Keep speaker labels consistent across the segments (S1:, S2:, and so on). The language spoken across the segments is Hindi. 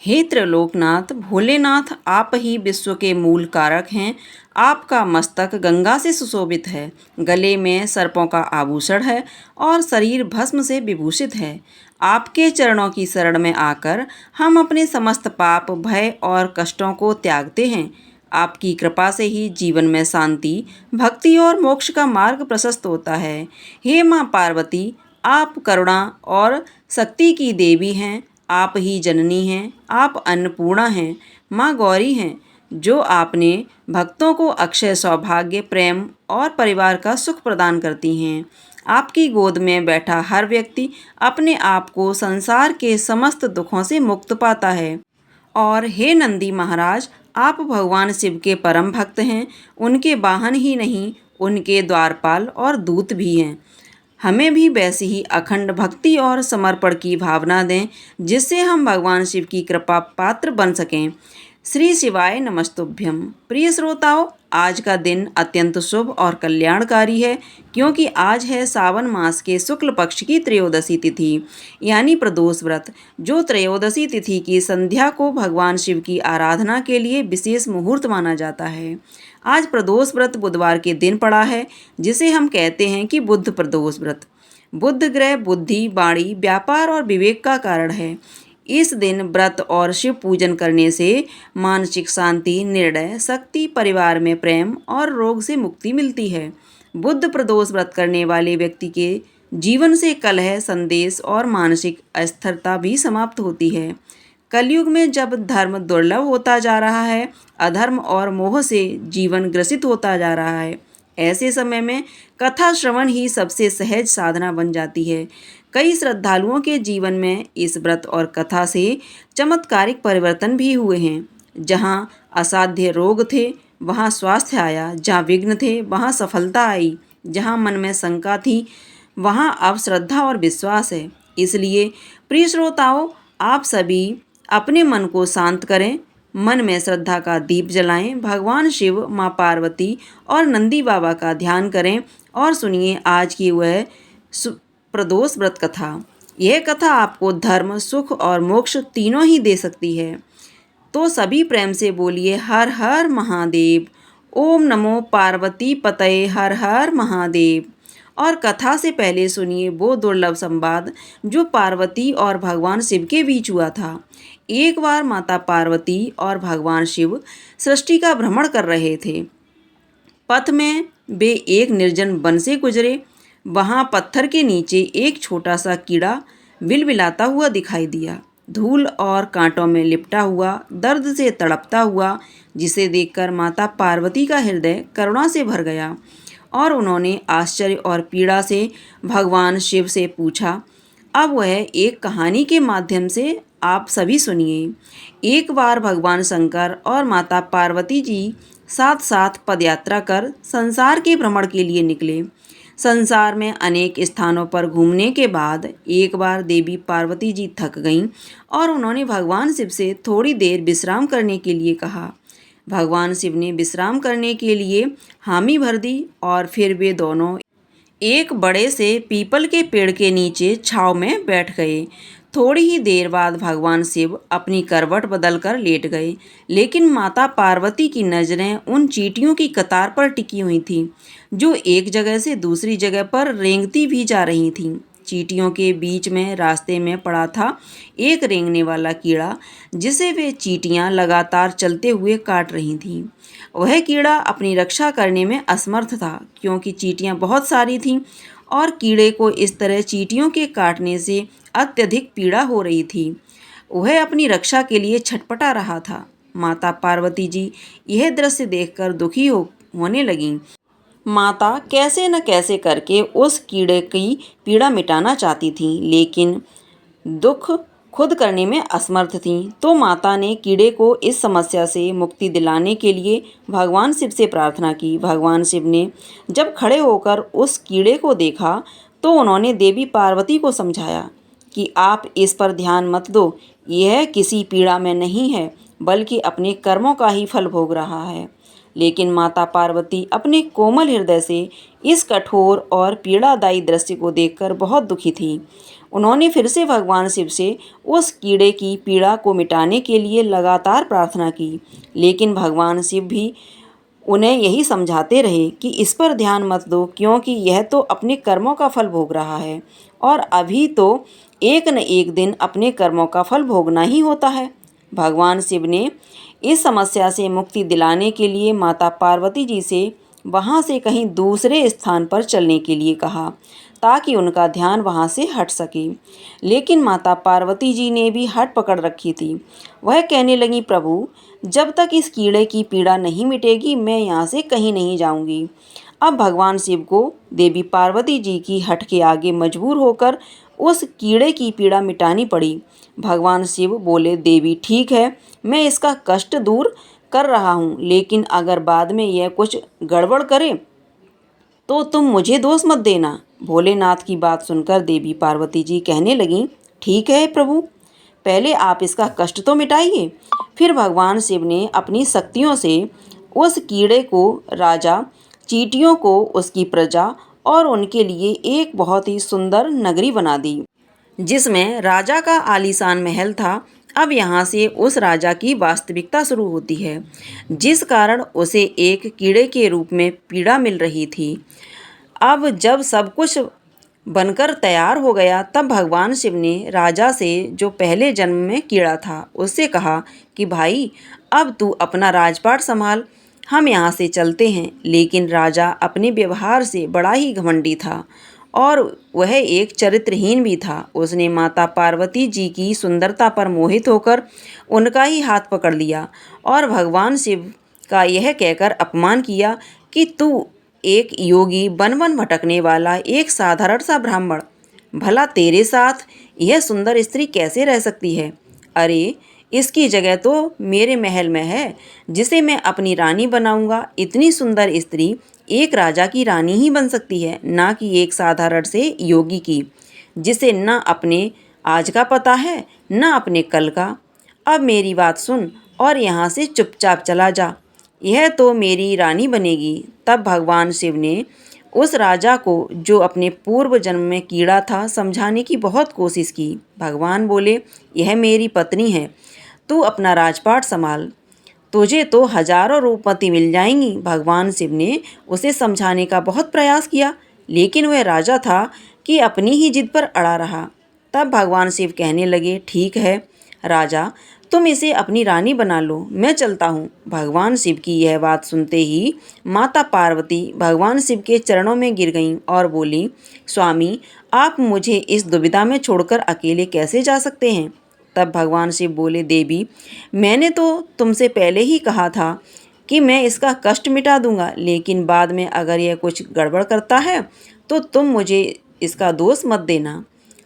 S1: हे त्रिलोकनाथ भोलेनाथ, आप ही विश्व के मूल कारक हैं। आपका मस्तक गंगा से सुशोभित है, गले में सर्पों का आभूषण है और शरीर भस्म से विभूषित है। आपके चरणों की शरण में आकर हम अपने समस्त पाप, भय और कष्टों को त्यागते हैं। आपकी कृपा से ही जीवन में शांति, भक्ति और मोक्ष का मार्ग प्रशस्त होता है। हे माँ पार्वती, आप करुणा और शक्ति की देवी हैं। आप ही जननी हैं, आप अन्नपूर्णा हैं, माँ गौरी हैं, जो आपने भक्तों को अक्षय सौभाग्य, प्रेम और परिवार का सुख प्रदान करती हैं। आपकी गोद में बैठा हर व्यक्ति अपने आप को संसार के समस्त दुखों से मुक्त पाता है। और हे नंदी महाराज, आप भगवान शिव के परम भक्त हैं। उनके वाहन ही नहीं, उनके द्वारपाल और दूत भी हैं। हमें भी वैसी ही अखंड भक्ति और समर्पण की भावना दें, जिससे हम भगवान शिव की कृपा पात्र बन सकें। श्री शिवाय नमस्तुभ्यम। प्रिय श्रोताओं, आज का दिन अत्यंत शुभ और कल्याणकारी है, क्योंकि आज है सावन मास के शुक्ल पक्ष की त्रयोदशी तिथि, यानी प्रदोष व्रत, जो त्रयोदशी तिथि की संध्या को भगवान शिव की आराधना के लिए विशेष मुहूर्त माना जाता है। आज प्रदोष व्रत बुधवार के दिन पड़ा है, जिसे हम कहते हैं कि बुध प्रदोष व्रत। बुध ग्रह बुद्धि, वाणी, व्यापार और विवेक का कारण है। इस दिन व्रत और शिव पूजन करने से मानसिक शांति, निर्णय शक्ति, परिवार में प्रेम और रोग से मुक्ति मिलती है। बुध प्रदोष व्रत करने वाले व्यक्ति के जीवन से कलह, संदेश और मानसिक अस्थिरता भी समाप्त होती है। कलयुग में जब धर्म दुर्लभ होता जा रहा है, अधर्म और मोह से जीवन ग्रसित होता जा रहा है, ऐसे समय में कथा श्रवण ही सबसे सहज साधना बन जाती है। कई श्रद्धालुओं के जीवन में इस व्रत और कथा से चमत्कारिक परिवर्तन भी हुए हैं। जहाँ असाध्य रोग थे, वहाँ स्वास्थ्य आया। जहाँ विघ्न थे, वहाँ सफलता आई। जहाँ मन में शंका थी, वहाँ अब श्रद्धा और विश्वास है। इसलिए प्रिय श्रोताओं, आप सभी अपने मन को शांत करें, मन में श्रद्धा का दीप जलाएं, भगवान शिव, माँ पार्वती और नंदी बाबा का ध्यान करें और सुनिए आज की वह प्रदोष व्रत कथा। यह कथा आपको धर्म, सुख और मोक्ष तीनों ही दे सकती है। तो सभी प्रेम से बोलिए हर हर महादेव। ओम नमो पार्वती पतये हर हर महादेव। और कथा से पहले सुनिए वो दुर्लभ संवाद जो पार्वती और भगवान शिव के बीच हुआ था। एक बार माता पार्वती और भगवान शिव सृष्टि का भ्रमण कर रहे थे। पथ में वे एक निर्जन वन से गुजरे। वहाँ पत्थर के नीचे एक छोटा सा कीड़ा बिलबिलाता हुआ दिखाई दिया, धूल और कांटों में लिपटा हुआ, दर्द से तड़पता हुआ, जिसे देखकर माता पार्वती का हृदय करुणा से भर गया और उन्होंने आश्चर्य और पीड़ा से भगवान शिव से पूछा। अब वह एक कहानी के माध्यम से आप सभी सुनिए। एक बार भगवान शंकर और माता पार्वती जी साथ साथ पदयात्रा कर संसार के भ्रमण के लिए निकले। संसार में अनेक स्थानों पर घूमने के बाद एक बार देवी पार्वती जी थक गईं और उन्होंने भगवान शिव से थोड़ी देर विश्राम करने के लिए कहा। भगवान शिव ने विश्राम करने के लिए हामी भर दी और फिर वे दोनों एक बड़े से पीपल के पेड़ के नीचे छांव में बैठ गए। थोड़ी ही देर बाद भगवान शिव अपनी करवट बदलकर लेट गए, लेकिन माता पार्वती की नज़रें उन चींटियों की कतार पर टिकी हुई थीं, जो एक जगह से दूसरी जगह पर रेंगती भी जा रही थीं। चींटियों के बीच में रास्ते में पड़ा था एक रेंगने वाला कीड़ा, जिसे वे चींटियां लगातार चलते हुए काट रही थीं। वह कीड़ा अपनी रक्षा करने में असमर्थ था, क्योंकि चींटियां बहुत सारी थीं और कीड़े को इस तरह चींटियों के काटने से अत्यधिक पीड़ा हो रही थी। वह अपनी रक्षा के लिए छटपटा रहा था। माता पार्वती जी यह दृश्य देखकर दुखी होने लगीं। माता कैसे न कैसे करके उस कीड़े की पीड़ा मिटाना चाहती थीं, लेकिन दुख खुद करने में असमर्थ थीं। तो माता ने कीड़े को इस समस्या से मुक्ति दिलाने के लिए भगवान शिव से प्रार्थना की। भगवान शिव ने जब खड़े होकर उस कीड़े को देखा तो उन्होंने देवी पार्वती को समझाया कि आप इस पर ध्यान मत दो, यह किसी पीड़ा में नहीं है, बल्कि अपने कर्मों का ही फल भोग रहा है। लेकिन माता पार्वती अपने कोमल हृदय से इस कठोर और पीड़ादायी दृश्य को देखकर बहुत दुखी थी। उन्होंने फिर से भगवान शिव से उस कीड़े की पीड़ा को मिटाने के लिए लगातार प्रार्थना की, लेकिन भगवान शिव भी उन्हें यही समझाते रहे कि इस पर ध्यान मत दो, क्योंकि यह तो अपने कर्मों का फल भोग रहा है और अभी तो एक न एक दिन अपने कर्मों का फल भोगना ही होता है। भगवान शिव ने इस समस्या से मुक्ति दिलाने के लिए माता पार्वती जी से वहाँ से कहीं दूसरे स्थान पर चलने के लिए कहा, ताकि उनका ध्यान वहाँ से हट सके। लेकिन माता पार्वती जी ने भी हट पकड़ रखी थी। वह कहने लगी, प्रभु, जब तक इस कीड़े की पीड़ा नहीं मिटेगी मैं यहाँ से कहीं नहीं जाऊँगी। अब भगवान शिव को देवी पार्वती जी की हट के आगे मजबूर होकर उस कीड़े की पीड़ा मिटानी पड़ी। भगवान शिव बोले, देवी ठीक है, मैं इसका कष्ट दूर कर रहा हूँ, लेकिन अगर बाद में यह कुछ गड़बड़ करे तो तुम मुझे दोष मत देना। भोलेनाथ की बात सुनकर देवी पार्वती जी कहने लगीं, ठीक है प्रभु, पहले आप इसका कष्ट तो मिटाइए। फिर भगवान शिव ने अपनी शक्तियों से उस कीड़े को, राजा, चींटियों को, उसकी प्रजा और उनके लिए एक बहुत ही सुंदर नगरी बना दी, जिसमें राजा का आलीशान महल था। अब यहाँ से उस राजा की वास्तविकता शुरू होती है, जिस कारण उसे एक कीड़े के रूप में पीड़ा मिल रही थी। अब जब सब कुछ बनकर तैयार हो गया, तब भगवान शिव ने राजा से, जो पहले जन्म में कीड़ा था, उससे कहा कि भाई, अब तू अपना राजपाट संभाल, हम यहाँ से चलते हैं। लेकिन राजा अपने व्यवहार से बड़ा ही घमंडी था और वह एक चरित्रहीन भी था। उसने माता पार्वती जी की सुंदरता पर मोहित होकर उनका ही हाथ पकड़ लिया और भगवान शिव का यह कहकर अपमान किया कि तू एक योगी, वन वन भटकने वाला एक साधारण सा ब्राह्मण, भला तेरे साथ यह सुंदर स्त्री कैसे रह सकती है? अरे, इसकी जगह तो मेरे महल में है, जिसे मैं अपनी रानी बनाऊंगा। इतनी सुंदर स्त्री एक राजा की रानी ही बन सकती है, ना कि एक साधारण से योगी की, जिसे न अपने आज का पता है न अपने कल का। अब मेरी बात सुन और यहाँ से चुपचाप चला जा, यह तो मेरी रानी बनेगी। तब भगवान शिव ने उस राजा को, जो अपने पूर्व जन्म में कीड़ा था, समझाने की बहुत कोशिश की। भगवान बोले, यह मेरी पत्नी है, तू अपना राजपाट संभाल, तुझे तो हजारों रूपवती मिल जाएंगी। भगवान शिव ने उसे समझाने का बहुत प्रयास किया, लेकिन वह राजा था कि अपनी ही जिद पर अड़ा रहा। तब भगवान शिव कहने लगे, ठीक है राजा, तुम इसे अपनी रानी बना लो, मैं चलता हूँ। भगवान शिव की यह बात सुनते ही माता पार्वती भगवान शिव के चरणों में गिर गईं और बोली, स्वामी, आप मुझे इस दुविधा में छोड़कर अकेले कैसे जा सकते हैं? तब भगवान शिव बोले, देवी, मैंने तो तुमसे पहले ही कहा था कि मैं इसका कष्ट मिटा दूंगा, लेकिन बाद में अगर यह कुछ गड़बड़ करता है तो तुम मुझे इसका दोष मत देना।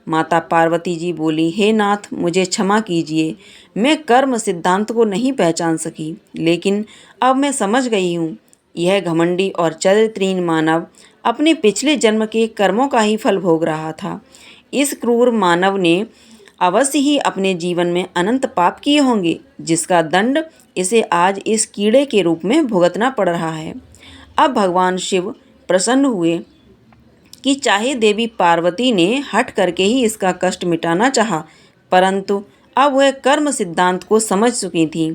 S1: माता पार्वती जी बोली, हे नाथ, मुझे क्षमा कीजिए, मैं कर्म सिद्धांत को नहीं पहचान सकी, लेकिन अब मैं समझ गई हूँ। यह घमंडी और चरित्रहीन मानव अपने पिछले जन्म के कर्मों का ही फल भोग रहा था। इस क्रूर मानव ने अवश्य ही अपने जीवन में अनंत पाप किए होंगे, जिसका दंड इसे आज इस कीड़े के रूप में भुगतना पड़ रहा है। अब भगवान शिव प्रसन्न हुए कि चाहे देवी पार्वती ने हट करके ही इसका कष्ट मिटाना चाहा, परंतु अब वह कर्म सिद्धांत को समझ चुकी थी।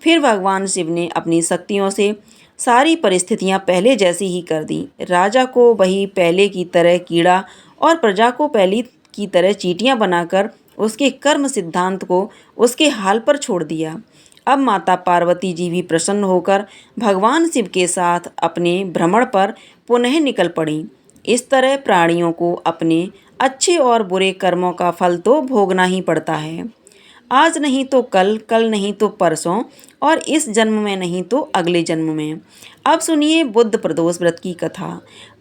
S1: फिर भगवान शिव ने अपनी शक्तियों से सारी परिस्थितियां पहले जैसी ही कर दी। राजा को वही पहले की तरह कीड़ा और प्रजा को पहली की तरह चींटियां बनाकर उसके कर्म सिद्धांत को उसके हाल पर छोड़ दिया। अब माता पार्वती जी भी प्रसन्न होकर भगवान शिव के साथ अपने भ्रमण पर पुनः निकल पड़ी। इस तरह प्राणियों को अपने अच्छे और बुरे कर्मों का फल तो भोगना ही पड़ता है, आज नहीं तो कल, कल नहीं तो परसों, और इस जन्म में नहीं तो अगले जन्म में। अब सुनिए बुद्ध प्रदोष व्रत की कथा।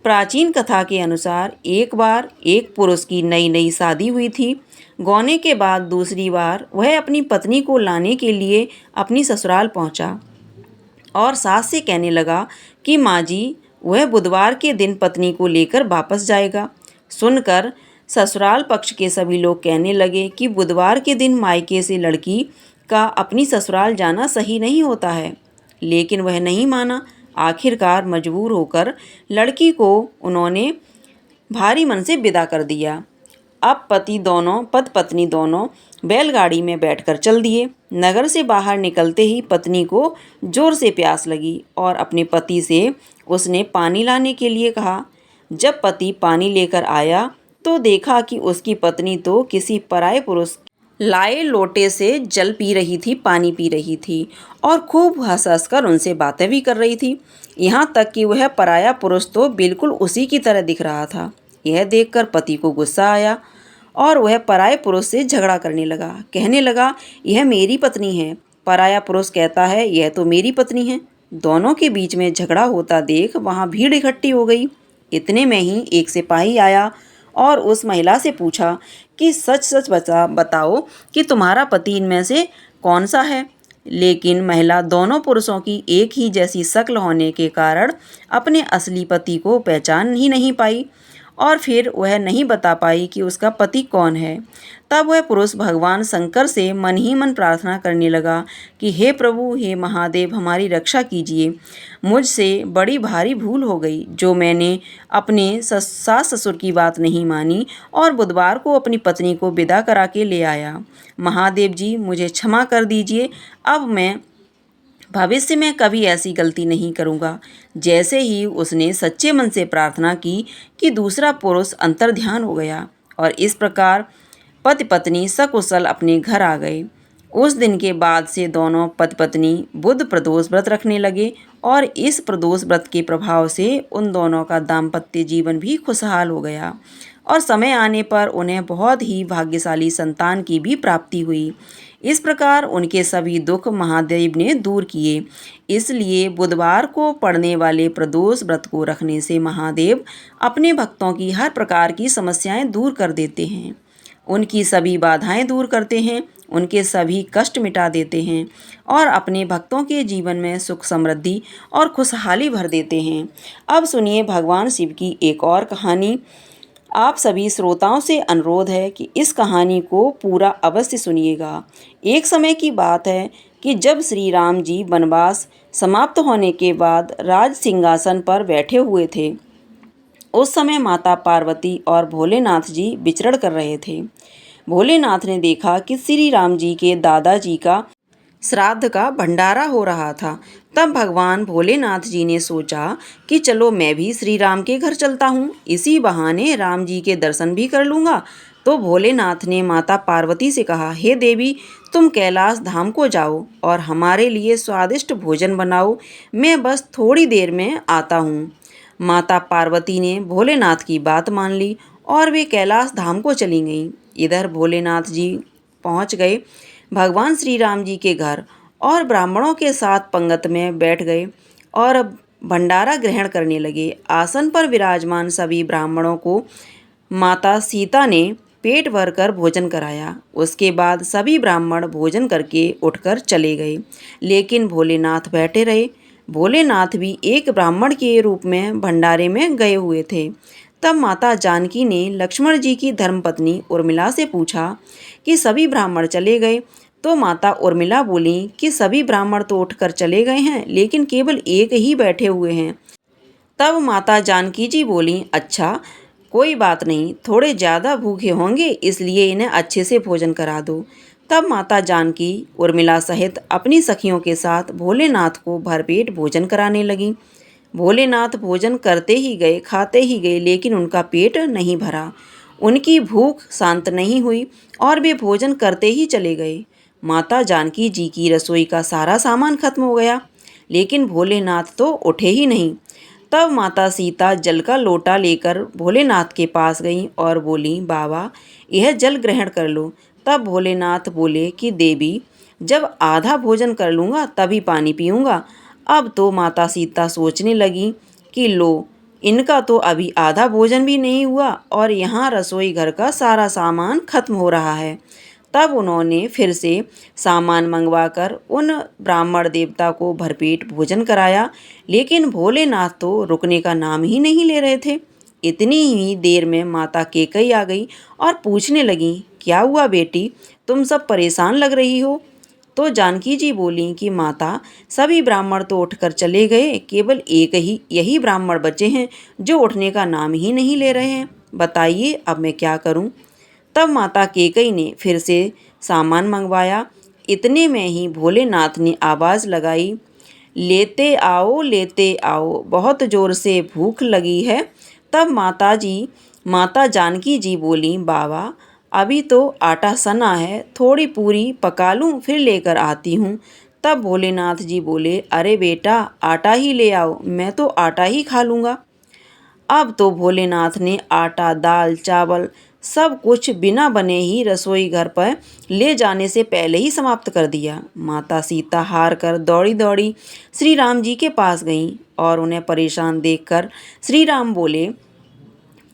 S1: प्राचीन कथा के अनुसार एक बार एक पुरुष की नई नई शादी हुई थी। गौने के बाद दूसरी बार वह अपनी पत्नी को लाने के लिए अपनी ससुराल पहुंचा और सास से कहने लगा कि माँ जी, वह बुधवार के दिन पत्नी को लेकर वापस जाएगा। सुनकर ससुराल पक्ष के सभी लोग कहने लगे कि बुधवार के दिन मायके से लड़की का अपनी ससुराल जाना सही नहीं होता है, लेकिन वह नहीं माना। आखिरकार मजबूर होकर लड़की को उन्होंने भारी मन से विदा कर दिया। अब पति पत्नी दोनों बैलगाड़ी में बैठकर चल दिए। नगर से बाहर निकलते ही पत्नी को जोर से प्यास लगी और अपने पति से उसने पानी लाने के लिए कहा। जब पति पानी लेकर आया तो देखा कि उसकी पत्नी तो किसी पराये पुरुष लाए लोटे से जल पी रही थी, पानी पी रही थी और खूब हंस हंस कर उनसे बातें भी कर रही थी। यहाँ तक कि वह पराया पुरुष तो बिल्कुल उसी की तरह दिख रहा था। यह देखकर पति को गुस्सा आया और वह पराये पुरुष से झगड़ा करने लगा। कहने लगा, यह मेरी पत्नी है। पराया पुरुष कहता है, यह तो मेरी पत्नी है। दोनों के बीच में झगड़ा होता देख वहाँ भीड़ इकट्ठी हो गई। इतने में ही एक सिपाही आया और उस महिला से पूछा कि सच सच बताओ कि तुम्हारा पति इनमें से कौन सा है। लेकिन महिला दोनों पुरुषों की एक ही जैसी शक्ल होने के कारण अपने असली पति को पहचान ही नहीं पाई और फिर वह नहीं बता पाई कि उसका पति कौन है। तब वह पुरुष भगवान शंकर से मन ही मन प्रार्थना करने लगा कि हे प्रभु, हे महादेव, हमारी रक्षा कीजिए। मुझसे बड़ी भारी भूल हो गई जो मैंने अपने सास ससुर की बात नहीं मानी और बुधवार को अपनी पत्नी को विदा करा के ले आया। महादेव जी, मुझे क्षमा कर दीजिए। अब मैं भविष्य में कभी ऐसी गलती नहीं करूँगा। जैसे ही उसने सच्चे मन से प्रार्थना की कि दूसरा पुरुष अंतर्ध्यान हो गया और इस प्रकार पति पत्नी सकुशल अपने घर आ गए। उस दिन के बाद से दोनों पति पत्नी बुध प्रदोष व्रत रखने लगे और इस प्रदोष व्रत के प्रभाव से उन दोनों का दाम्पत्य जीवन भी खुशहाल हो गया और समय आने पर उन्हें बहुत ही भाग्यशाली संतान की भी प्राप्ति हुई। इस प्रकार उनके सभी दुख महादेव ने दूर किए। इसलिए बुधवार को पड़ने वाले प्रदोष व्रत को रखने से महादेव अपने भक्तों की हर प्रकार की समस्याएं दूर कर देते हैं, उनकी सभी बाधाएं दूर करते हैं, उनके सभी कष्ट मिटा देते हैं और अपने भक्तों के जीवन में सुख समृद्धि और खुशहाली भर देते हैं। अब सुनिए भगवान शिव की एक और कहानी। आप सभी श्रोताओं से अनुरोध है कि इस कहानी को पूरा अवश्य सुनिएगा। एक समय की बात है कि जब श्री राम जी वनवास समाप्त होने के बाद राज सिंहासन पर बैठे हुए थे, उस समय माता पार्वती और भोलेनाथ जी विचरण कर रहे थे। भोलेनाथ ने देखा कि श्री राम जी के दादाजी का श्राद्ध का भंडारा हो रहा था। तब भगवान भोलेनाथ जी ने सोचा कि चलो मैं भी श्री राम के घर चलता हूँ, इसी बहाने राम जी के दर्शन भी कर लूँगा। तो भोलेनाथ ने माता पार्वती से कहा, हे देवी, तुम कैलाश धाम को जाओ और हमारे लिए स्वादिष्ट भोजन बनाओ, मैं बस थोड़ी देर में आता हूँ। माता पार्वती ने भोलेनाथ की बात मान ली और वे कैलाश धाम को चली गईं। इधर भोलेनाथ जी पहुँच गए भगवान श्री राम जी के घर और ब्राह्मणों के साथ पंगत में बैठ गए और भंडारा ग्रहण करने लगे। आसन पर विराजमान सभी ब्राह्मणों को माता सीता ने पेट भरकर भोजन कराया। उसके बाद सभी ब्राह्मण भोजन करके उठकर चले गए, लेकिन भोलेनाथ बैठे रहे। भोलेनाथ भी एक ब्राह्मण के रूप में भंडारे में गए हुए थे। तब माता जानकी ने लक्ष्मण जी की धर्मपत्नी उर्मिला से पूछा कि सभी ब्राह्मण चले गए। तो माता उर्मिला बोली कि सभी ब्राह्मण तो उठकर चले गए हैं, लेकिन केवल एक ही बैठे हुए हैं। तब माता जानकी जी बोली, अच्छा कोई बात नहीं, थोड़े ज़्यादा भूखे होंगे इसलिए इन्हें अच्छे से भोजन करा दो। तब माता जानकी उर्मिला सहित अपनी सखियों के साथ भोलेनाथ को भरपेट भोजन कराने लगी। भोलेनाथ भोजन करते ही गए, खाते ही गए, लेकिन उनका पेट नहीं भरा, उनकी भूख शांत नहीं हुई और वे भोजन करते ही चले गए। माता जानकी जी की रसोई का सारा सामान खत्म हो गया, लेकिन भोलेनाथ तो उठे ही नहीं। तब माता सीता जल का लोटा लेकर भोलेनाथ के पास गईं और बोली, बाबा यह जल ग्रहण कर लो। तब भोलेनाथ बोले कि देवी, जब आधा भोजन कर लूँगा तभी पानी पीऊँगा। अब तो माता सीता सोचने लगी कि लो, इनका तो अभी आधा भोजन भी नहीं हुआ और यहाँ रसोई घर का सारा सामान खत्म हो रहा है। तब उन्होंने फिर से सामान मंगवाकर उन ब्राह्मण देवता को भरपेट भोजन कराया, लेकिन भोलेनाथ तो रुकने का नाम ही नहीं ले रहे थे। इतनी ही देर में माता केकई आ गई और पूछने लगी, क्या हुआ बेटी, तुम सब परेशान लग रही हो। तो जानकी जी बोली कि माता, सभी ब्राह्मण तो उठकर चले गए, केवल एक ही यही ब्राह्मण बचे हैं जो उठने का नाम ही नहीं ले रहे हैं। बताइए अब मैं क्या करूं। तब माता कैकई ने फिर से सामान मंगवाया। इतने में ही भोलेनाथ ने आवाज़ लगाई, लेते आओ, बहुत ज़ोर से भूख लगी है। तब माता जानकी जी बोली, बाबा अभी तो आटा सना है, थोड़ी पूरी पका लूँ फिर लेकर आती हूँ। तब भोलेनाथ जी बोले, अरे बेटा आटा ही ले आओ, मैं तो आटा ही खा लूँगा। अब तो भोलेनाथ ने आटा, दाल, चावल सब कुछ बिना बने ही रसोई घर पर ले जाने से पहले ही समाप्त कर दिया। माता सीता हार कर दौड़ी दौड़ी श्री राम जी के पास गईं और उन्हें परेशान देखकर श्री राम बोले,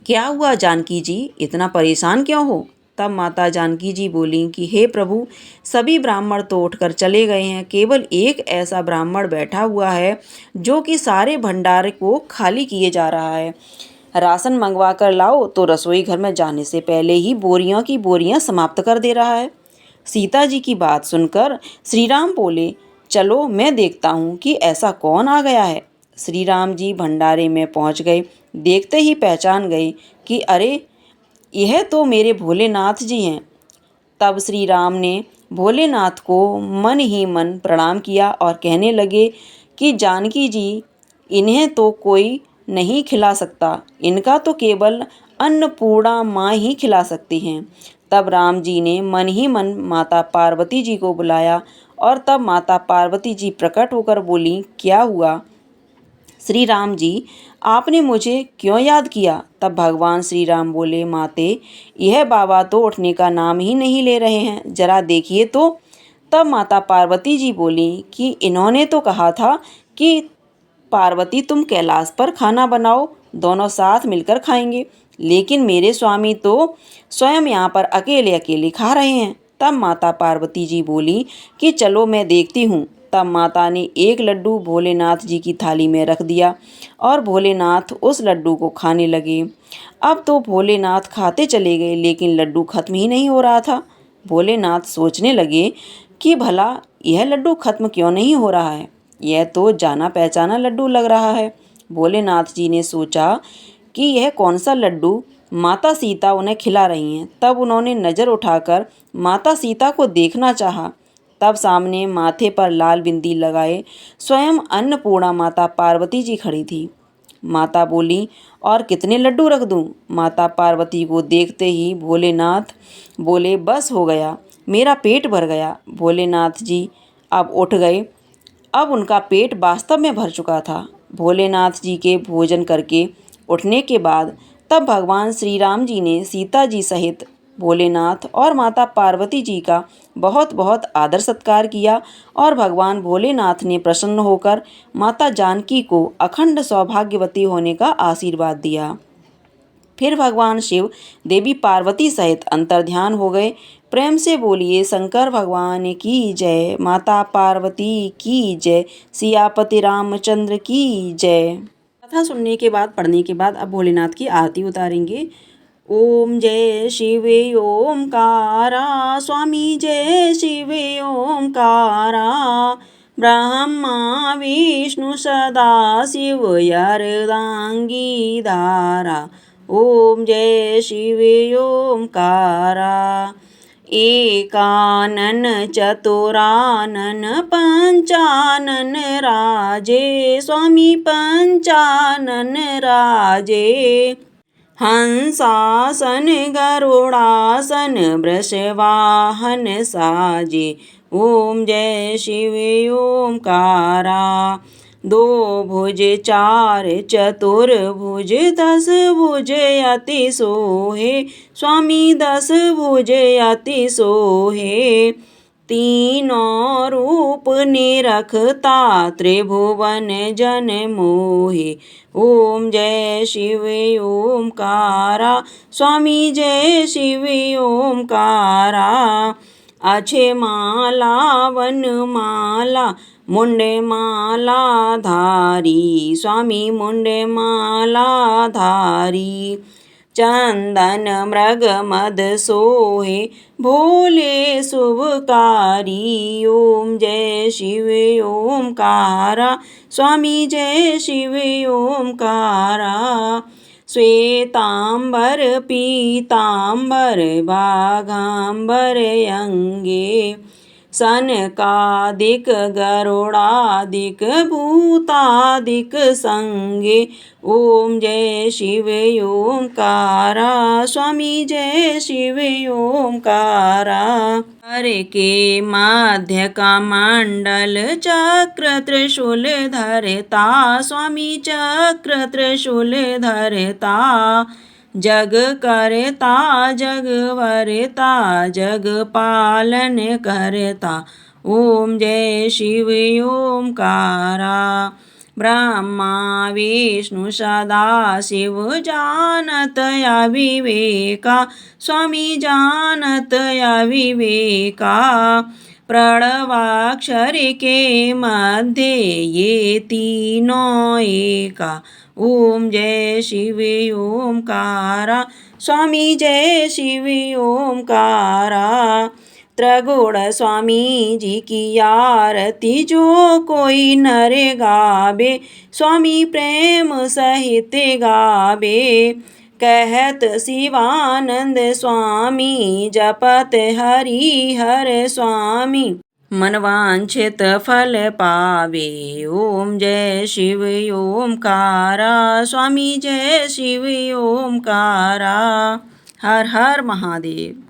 S1: क्या हुआ जानकी जी, इतना परेशान क्यों हो? तब माता जानकी जी बोली कि हे प्रभु, सभी ब्राह्मण तो उठकर चले गए हैं, केवल एक ऐसा ब्राह्मण बैठा हुआ है जो कि सारे भंडारे को खाली किए जा रहा है। राशन मंगवा कर लाओ तो रसोई घर में जाने से पहले ही बोरियों की बोरियां समाप्त कर दे रहा है। सीता जी की बात सुनकर श्री राम बोले, चलो मैं देखता हूँ कि ऐसा कौन आ गया है। श्री राम जी भंडारे में पहुँच गए। देखते ही पहचान गए कि अरे यह तो मेरे भोलेनाथ जी हैं। तब श्री राम ने भोलेनाथ को मन ही मन प्रणाम किया और कहने लगे कि जानकी जी, इन्हें तो कोई नहीं खिला सकता, इनका तो केवल अन्नपूर्णा माँ ही खिला सकती हैं। तब राम जी ने मन ही मन माता पार्वती जी को बुलाया और तब माता पार्वती जी प्रकट होकर बोली, क्या हुआ श्री राम जी, आपने मुझे क्यों याद किया? तब भगवान श्री राम बोले, माते यह बाबा तो उठने का नाम ही नहीं ले रहे हैं, जरा देखिए तो। तब माता पार्वती जी बोली कि इन्होंने तो कहा था कि पार्वती तुम कैलाश पर खाना बनाओ, दोनों साथ मिलकर खाएंगे, लेकिन मेरे स्वामी तो स्वयं यहाँ पर अकेले अकेले खा रहे हैं। तब माता पार्वती जी बोली कि चलो मैं देखती हूँ। तब माता ने एक लड्डू भोलेनाथ जी की थाली में रख दिया और भोलेनाथ उस लड्डू को खाने लगे। अब तो भोलेनाथ खाते चले गए, लेकिन लड्डू खत्म ही नहीं हो रहा था। भोलेनाथ सोचने लगे कि भला यह लड्डू खत्म क्यों नहीं हो रहा है, यह तो जाना पहचाना लड्डू लग रहा है। भोलेनाथ जी ने सोचा कि यह कौन सा लड्डू माता सीता उन्हें खिला रही हैं। तब उन्होंने नज़र उठाकर माता सीता को देखना चाहा। तब सामने माथे पर लाल बिंदी लगाए स्वयं अन्नपूर्णा माता पार्वती जी खड़ी थी। माता बोली, और कितने लड्डू रख दूं? माता पार्वती को देखते ही भोलेनाथ बोले, बस हो गया, मेरा पेट भर गया। भोलेनाथ जी अब उठ गए। अब उनका पेट वास्तव में भर चुका था। भोलेनाथ जी के भोजन करके उठने के बाद तब भगवान श्री राम जी ने सीता जी सहित भोलेनाथ और माता पार्वती जी का बहुत बहुत आदर सत्कार किया और भगवान भोलेनाथ ने प्रसन्न होकर माता जानकी को अखंड सौभाग्यवती होने का आशीर्वाद दिया। फिर भगवान शिव देवी पार्वती सहित अंतर्ध्यान हो गए। प्रेम से बोलिए शंकर भगवान की जय, माता पार्वती की जय, सियापति रामचंद्र की जय। कथा सुनने के बाद, पढ़ने के बाद अब भोलेनाथ की आरती उतारेंगे। ओम जय शिव ओमकारा, स्वामी जय शिव ओमकारा, ब्रह्मा विष्णु सदा शिव अर्धांगी धारा। ओम जय शिव ओमकारा, एकानन चतुरानन पंचानन राजे, स्वामी पंचानन राजे। हंसासन गरुड़ासन वृषवाहन साजे। ओम जय शिव ओमकारा, दो भुज चार चतुर्भुज, दस भुज अति सोहे, स्वामी दस भुज अति सोहे। तीनों रूप निरखता, त्रिभुवन जन मोहे। ओम जय शिव ओमकारा, स्वामी जय शिव ओमकारा। अक्षय माला वन माला, मुंडे माला धारी, स्वामी मुंडे माला धारी। चंदन मृग मद सोहे, भोले शुभकारी। ओम जय शिव ओमकारा, स्वामी जय शिव ओमकारा। श्वेतांबर पीतांबर बाघांबर अंगे सनकादिक गरुड़ादिक भूतादिक संगे। ओम जय शिव ओंकारा स्वामी जय शिव ओंकारा। हर के मध्य कमंडल चक्र त्रिशूल धरता स्वामी चक्र त्रिशूल धरता। जग करता जग वरता जग पालन करता। ओम जय शिव ओंकारा। ब्रह्मा विष्णु सदा शिव जानत अविवेका स्वामी जानत अविवेका। प्रणवाक्षर के मध्य ये तीनों एका। ओम जय शिव ओंकारा स्वामी जय शिव ओंकारा। त्रिगुण स्वामी जी की आरती जो कोई नर गावे स्वामी प्रेम सहित गावे। कहत शिवानंद स्वामी जपत हरि हर स्वामी मनवांछित फल पावे। ओम जय शिव ओंकारा स्वामी जय शिव ओंकारा। हर हर महादेव।